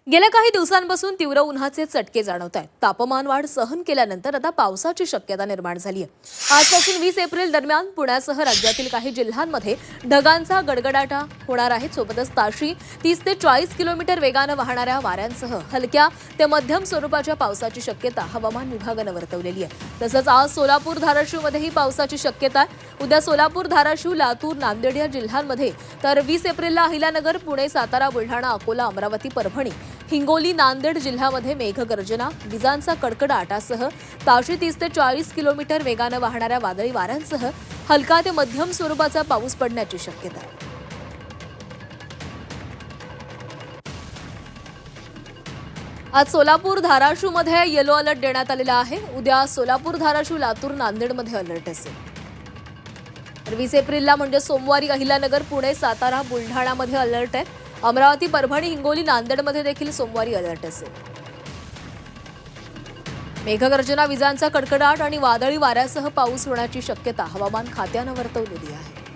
गेल्या काही दिवसांपासून तीव्र उन्हाचे चटके जाणवत आहेत। तापमान वाढ सहन केल्यानंतर आता पावसाची शक्यता निर्माण झाली आहे। आजपासून 20 एप्रिल दरम्यान पुण्यासह राज्यातील काही जिल्ह्यांमध्ये ढगांचा गडगडाट होणार आहे। सोबतच ताशी 30 ते 40 किलोमीटर वेगाने वाहणाऱ्या वाऱ्यांसह हलक्या ते मध्यम स्वरूपाच्या पावसाची शक्यता हवामान विभागाने वर्तवलेली आहे। तसंच आज सोलापूर धाराशिवमध्येही पावसाची शक्यता आहे। उद्या सोलापूर धाराशिव लातूर नांदेड या जिल्ह्यांमध्ये तर 20 एप्रिलला अहिल्यानगर पुणे सातारा बुलढाणा अकोला अमरावती परभणी हिंगोली नांदेड जिल्ह्यामध्ये मेघगर्जना विजांचा कडकडाटासह ताशी 30 ते 40 किलोमीटर वेगाने वाहणाऱ्या वादळी वाऱ्यांसह हलका ते मध्यम स्वरूपाचा पाऊस पडण्याची शक्यता आहे। आज सोलापूर धाराशिवमध्ये येलो अलर्ट देण्यात आलेला आहे। उद्या सोलापूर धाराशिव लातूर नांदेडमध्ये अलर्ट असेल। 20 एप्रिलला म्हणजे सोमवारी अहिल्यानगर पुणे सातारा बुलढाणामध्ये अलर्ट आहे। अमरावती परभणी हिंगोली नांदेडमध्ये देखील सोमवारी अलर्ट असेल। मेघगर्जना विजांचा कडकडाट आणि वादळी वाऱ्यासह पाऊस होण्याची शक्यता हवामान खात्याने वर्तवलेली आहे।